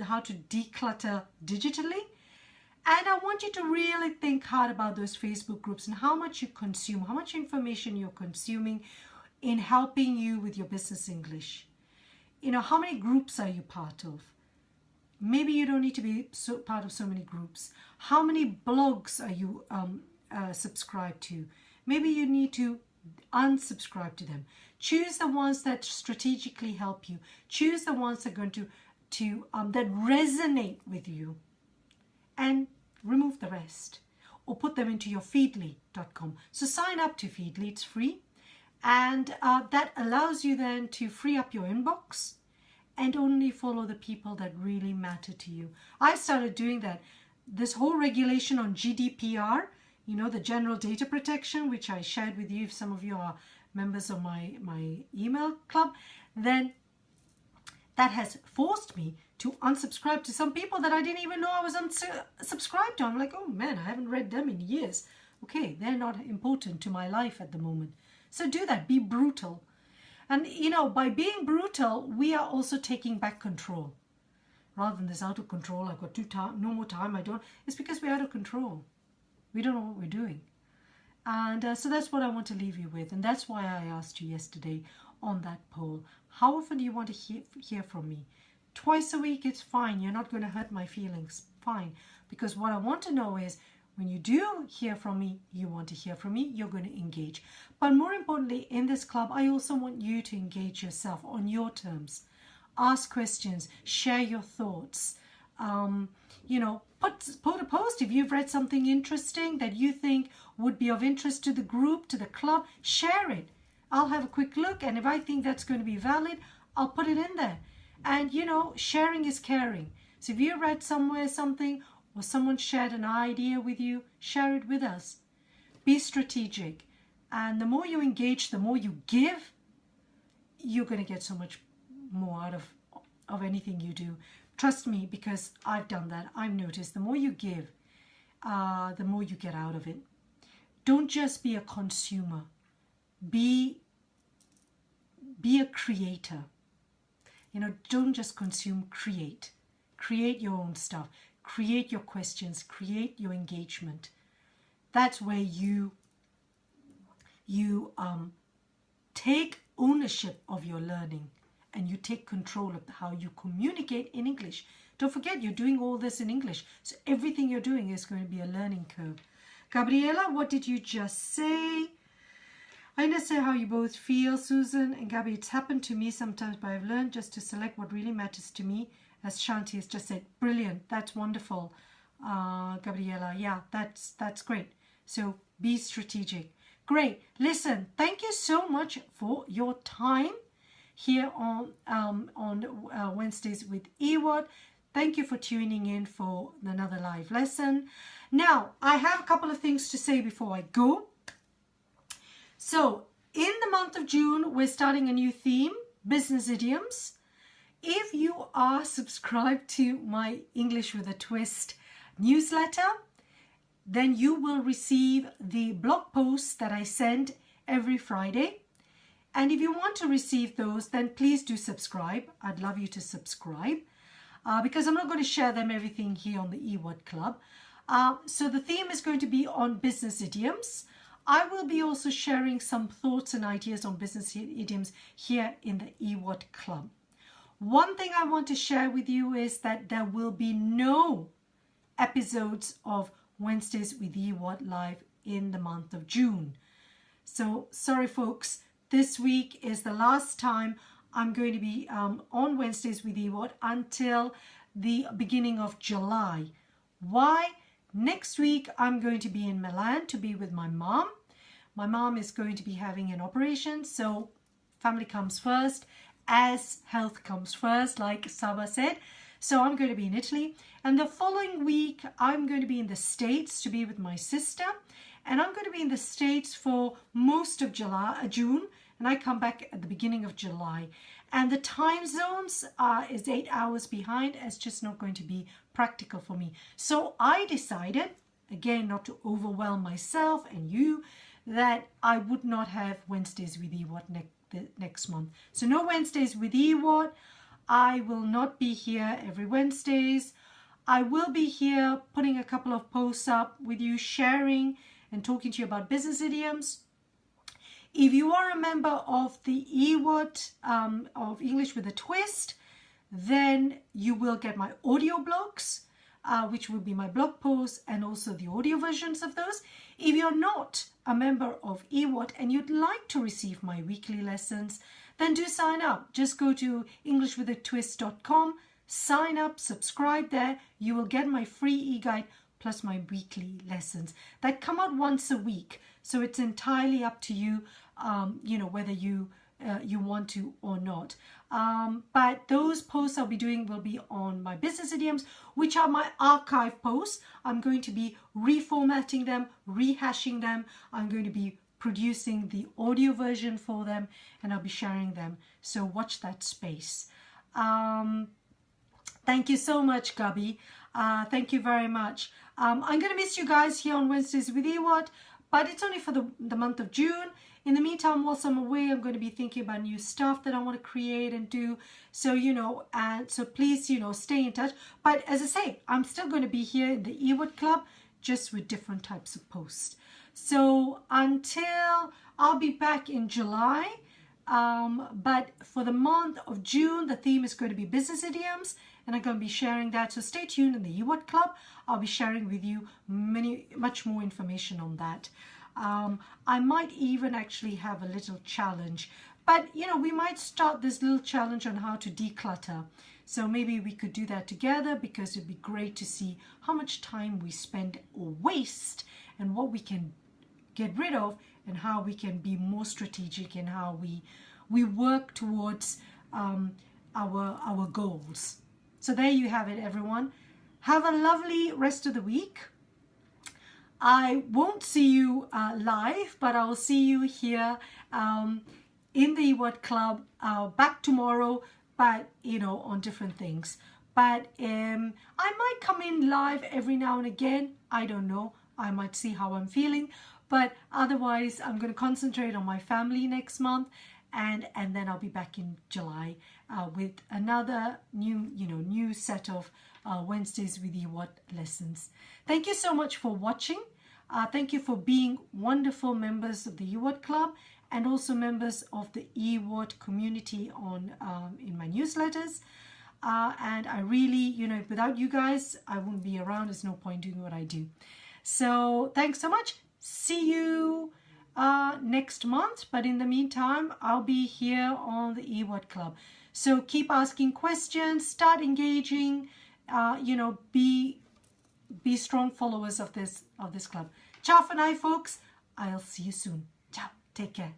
how to declutter digitally. And I want you to really think hard about those Facebook groups and how much you consume, how much information you're consuming in helping you with your business English. How many groups are you part of? Maybe you don't need to be part of so many groups. How many blogs are you subscribed to? Maybe you need to unsubscribe to them. Choose the ones that strategically help you. Choose the ones that are going to that resonate with you, and remove the rest, or put them into your feedly.com. So sign up to Feedly, it's free, and that allows you then to free up your inbox and only follow the people that really matter to you. I started doing that. This whole regulation on GDPR, the General Data Protection, which I shared with you, if some of you are members of my email club, then that has forced me to unsubscribe to some people that I didn't even know I was unsubscribed to. I'm like, oh man, I haven't read them in years. Okay, they're not important to my life at the moment. So do that, be brutal. And by being brutal, we are also taking back control. Rather than this out of control, I've got no more time, it's because we're out of control. We don't know what we're doing. And so that's what I want to leave you with. And that's why I asked you yesterday on that poll, how often do you want to hear from me? Twice a week, it's fine. You're not going to hurt my feelings. Fine. Because what I want to know is, when you do hear from me, you want to hear from me, you're going to engage. But more importantly, in this club, I also want you to engage yourself on your terms. Ask questions, share your thoughts. Put a post if you've read something interesting that you think would be of interest to the group, to the club. Share it. I'll have a quick look, and if I think that's going to be valid, I'll put it in there. And sharing is caring. So if you read somewhere something, or someone shared an idea with you, share it with us. Be strategic. And the more you engage, the more you give, you're going to get so much more out of anything you do. Trust me, because I've done that. I've noticed the more you give, the more you get out of it. Don't just be a consumer. Be a creator. Don't just consume, create. Create your own stuff. Create your questions. Create your engagement. That's where you take ownership of your learning, and you take control of how you communicate in English. Don't forget, you're doing all this in English. So everything you're doing is going to be a learning curve. Gabriela, what did you just say? I understand how you both feel, Susan and Gabby. It's happened to me sometimes, but I've learned just to select what really matters to me, as Shanti has just said. Brilliant. That's wonderful, Gabriela. Yeah, that's great. So be strategic. Great. Listen, thank you so much for your time here on Wednesdays with EWAT. Thank you for tuning in for another live lesson. Now, I have a couple of things to say before I go. So, in the month of June, we're starting a new theme, business idioms. If you are subscribed to my English with a Twist newsletter, then you will receive the blog posts that I send every Friday. And if you want to receive those, then please do subscribe. I'd love you to subscribe because I'm not going to share them everything here on the EWAT Club. So the theme is going to be on business idioms. I will be also sharing some thoughts and ideas on business idioms here in the EWAT Club. One thing I want to share with you is that there will be no episodes of Wednesdays with EWAT Live in the month of June. So sorry folks, this week is the last time I'm going to be on Wednesdays with EWAT until the beginning of July. Why? Next week I'm going to be in Milan to be with my mom. My mom is going to be having an operation, so family comes first, as health comes first, like Saba said. So I'm going to be in Italy, and the following week I'm going to be in the States to be with my sister, and I'm going to be in the States for most of June, and I come back at the beginning of July. And the time zones is 8 hours behind. It's just not going to be practical for me. So I decided, again, not to overwhelm myself and you, that I would not have Wednesdays with EWAT next month. So no Wednesdays with EWAT. I will not be here every Wednesdays. I will be here putting a couple of posts up with you, sharing and talking to you about business idioms. If you are a member of the EWAT of English with a Twist, then you will get my audio blogs, which will be my blog posts and also the audio versions of those. If you're not a member of EWAT and you'd like to receive my weekly lessons, then do sign up. Just go to englishwithatwist.com, sign up, subscribe there. You will get my free e-guide plus my weekly lessons that come out once a week. So it's entirely up to you, whether you want to or not. But those posts I'll be doing will be on my business idioms, which are my archive posts. I'm going to be reformatting them, rehashing them. I'm going to be producing the audio version for them, and I'll be sharing them. So watch that space. Thank you so much, Gabi. Thank you very much. I'm going to miss you guys here on Wednesdays with EWAT, but it's only for the month of June. In the meantime, whilst I'm away, I'm going to be thinking about new stuff that I want to create and do. So, and so please, stay in touch. But as I say, I'm still going to be here in the EWAT Club, just with different types of posts. So until I'll be back in July, but for the month of June, the theme is going to be business idioms, and I'm going to be sharing that. So stay tuned in the EWAT Club. I'll be sharing with you much more information on that. I might even actually have a little challenge, but we might start this little challenge on how to declutter. So maybe we could do that together, because it'd be great to see how much time we spend or waste and what we can get rid of, and how we can be more strategic in how we work towards our goals. So there you have it, everyone. Have a lovely rest of the week. I won't see you live, but I'll see you here in the EWAT Club back tomorrow, but on different things. But I might come in live every now and again. I don't know. I might see how I'm feeling. But otherwise, I'm going to concentrate on my family next month, and then I'll be back in July with another new set of Wednesdays with EWAT lessons. Thank you so much for watching. Thank you for being wonderful members of the EWAT Club, and also members of the EWAT community in my newsletters. And I really, without you guys, I wouldn't be around. There's no point doing what I do. So thanks so much. See you next month. But in the meantime, I'll be here on the EWAT Club. So keep asking questions, start engaging, be strong followers of this club. Ciao for now, folks. I'll see you soon. Ciao. Take care.